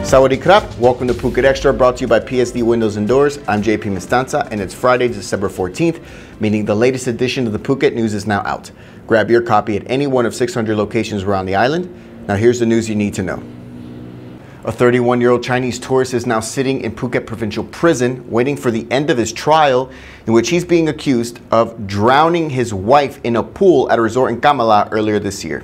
Sawadee krap, welcome to Phuket Extra, brought to you by PSD Windows and Doors. I'm JP Mestanza, and it's Friday, December 14th, meaning the latest edition of the Phuket News is now out. Grab your copy at any one of 600 locations around the island. Now here's the news you need to know. A 31-year-old Chinese tourist is now sitting in Phuket Provincial Prison, waiting for the end of his trial, in which he's being accused of drowning his wife in a pool at a resort in Kamala earlier this year.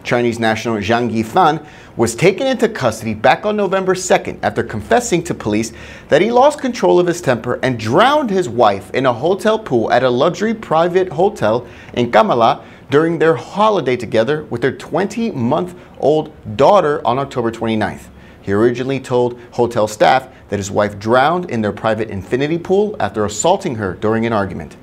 Chinese national Zhang Yifan was taken into custody back on November 2nd after confessing to police that he lost control of his temper and drowned his wife in a hotel pool at a luxury private hotel in Kamala during their holiday together with their 20-month-old daughter on October 29th. He originally told hotel staff that his wife drowned in their private infinity pool after assaulting her during an argument.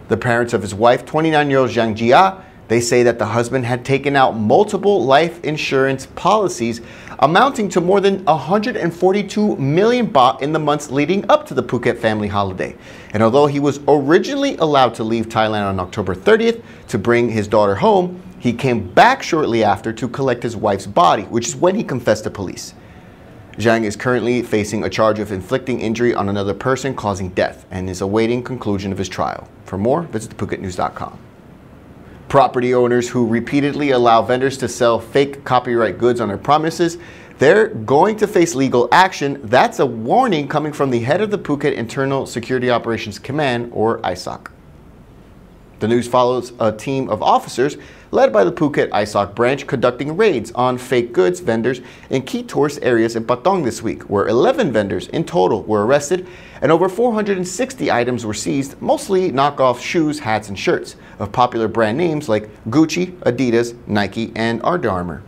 The parents of his wife, 29-year-old Zhang Jia, they say that the husband had taken out multiple life insurance policies amounting to more than 142 million baht in the months leading up to the Phuket family holiday. And although he was originally allowed to leave Thailand on October 30th to bring his daughter home, he came back shortly after to collect his wife's body, which is when he confessed to police. Zhang is currently facing a charge of inflicting injury on another person causing death and is awaiting conclusion of his trial. For more, visit thephuketnews.com. Property owners who repeatedly allow vendors to sell fake copyright goods on their premises, they're going to face legal action. That's a warning coming from the head of the Phuket Internal Security Operations Command, or ISOC. The news follows a team of officers led by the Phuket ISOC branch conducting raids on fake goods vendors in key tourist areas in Patong this week, where 11 vendors in total were arrested and over 460 items were seized, mostly knockoff shoes, hats, and shirts of popular brand names like Gucci, Adidas, Nike, and Under Armour.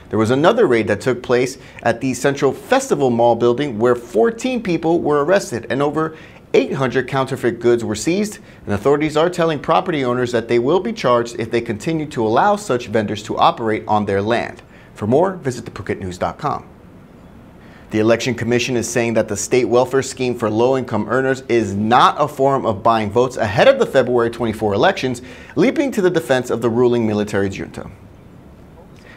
There was another raid that took place at the Central Festival Mall building where 14 people were arrested and over 800 counterfeit goods were seized, and authorities are telling property owners that they will be charged if they continue to allow such vendors to operate on their land. For more, visit thephuketnews.com. The Election Commission is saying that the state welfare scheme for low-income earners is not a form of buying votes ahead of the February 24 elections, leaping to the defense of the ruling military junta.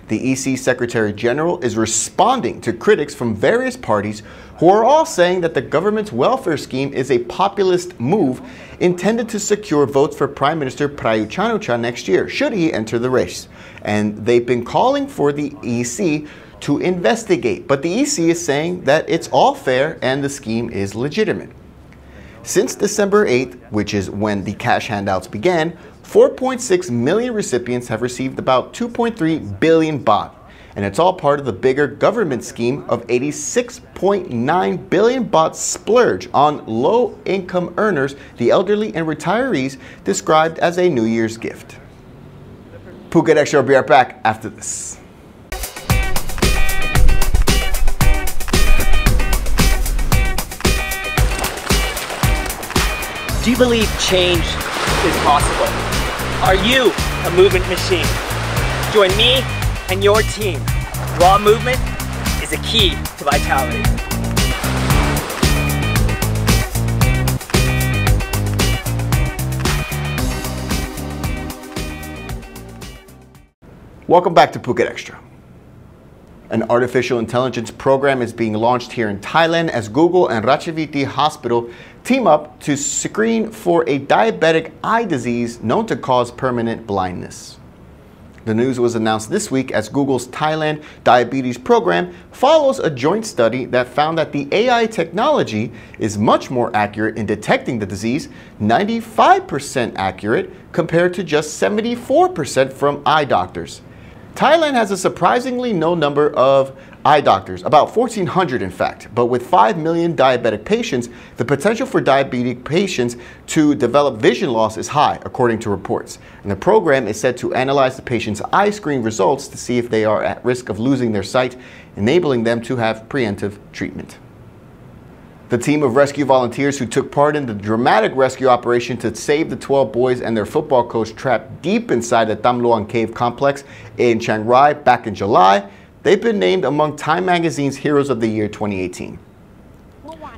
The EC Secretary General is responding to critics from various parties who are all saying that the government's welfare scheme is a populist move intended to secure votes for Prime Minister Prayut Chan-o-cha next year, should he enter the race. And they've been calling for the EC to investigate, but the EC is saying that it's all fair and the scheme is legitimate. Since December 8th, which is when the cash handouts began, 4.6 million recipients have received about 2.3 billion baht, and it's all part of the bigger government scheme of 86.9 billion baht splurge on low-income earners, the elderly, and retirees, described as a New Year's gift. Phuket Extra will be right back after this. Do you believe change is possible? Are you a movement machine? Join me and your team. Raw movement is a key to vitality. Welcome back to Phuket Extra. An artificial intelligence program is being launched here in Thailand as Google and Ratchaviti Hospital team up to screen for a diabetic eye disease known to cause permanent blindness. The news was announced this week as Google's Thailand diabetes program follows a joint study that found that the AI technology is much more accurate in detecting the disease, 95% accurate compared to just 74% from eye doctors. Thailand has a surprisingly low number of eye doctors, about 1,400 in fact, but with 5 million diabetic patients, the potential for diabetic patients to develop vision loss is high, according to reports. And the program is set to analyze the patient's eye screen results to see if they are at risk of losing their sight, enabling them to have preemptive treatment. The team of rescue volunteers who took part in the dramatic rescue operation to save the 12 boys and their football coach trapped deep inside the Tam Luang Cave complex in Chiang Rai back in July, they've been named among Time Magazine's Heroes of the Year 2018.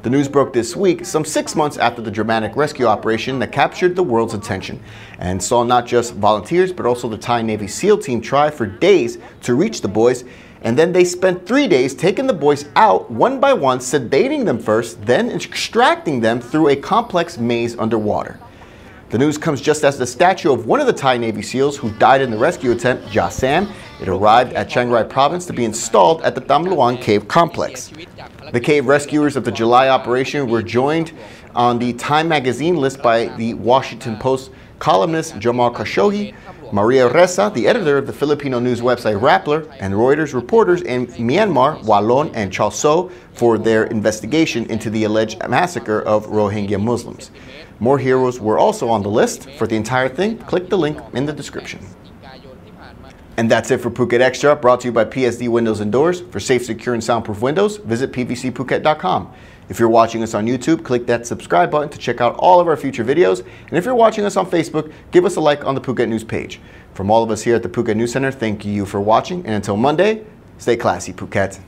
The news broke this week, some 6 months after the dramatic rescue operation that captured the world's attention and saw not just volunteers but also the Thai Navy SEAL team try for days to reach the boys And then they spent 3 days taking the boys out one by one, sedating them first, then extracting them through a complex maze underwater. The news comes just as the statue of one of the Thai Navy SEALs who died in the rescue attempt, Ja Sam, it arrived at Chiang Rai province to be installed at the Tam Luang cave complex. The cave rescuers of the July operation were joined on the Time magazine list by the Washington Post columnist Jamal Khashoggi, Maria Ressa, the editor of the Filipino news website Rappler, and Reuters reporters in Myanmar, Wallon, and Chaoso for their investigation into the alleged massacre of Rohingya Muslims. More heroes were also on the list. For the entire thing, click the link in the description. And that's it for Phuket Extra, brought to you by PSD Windows and Doors. For safe, secure, and soundproof windows, visit pvcphuket.com. If you're watching us on YouTube, click that subscribe button to check out all of our future videos. And if you're watching us on Facebook, give us a like on the Phuket News page. From all of us here at the Phuket News Center, thank you for watching. And until Monday, stay classy, Phuket.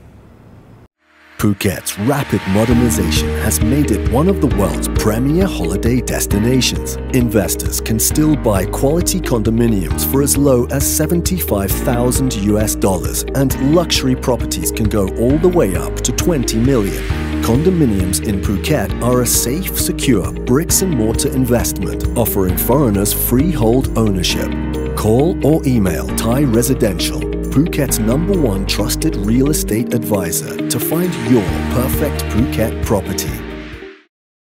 Phuket's rapid modernization has made it one of the world's premier holiday destinations. Investors can still buy quality condominiums for as low as $75,000 and luxury properties can go all the way up to 20 million. Condominiums in Phuket are a safe, secure bricks-and-mortar investment offering foreigners freehold ownership. Call or email Thai Residential, Phuket's #1 trusted real estate advisor, to find your perfect Phuket property.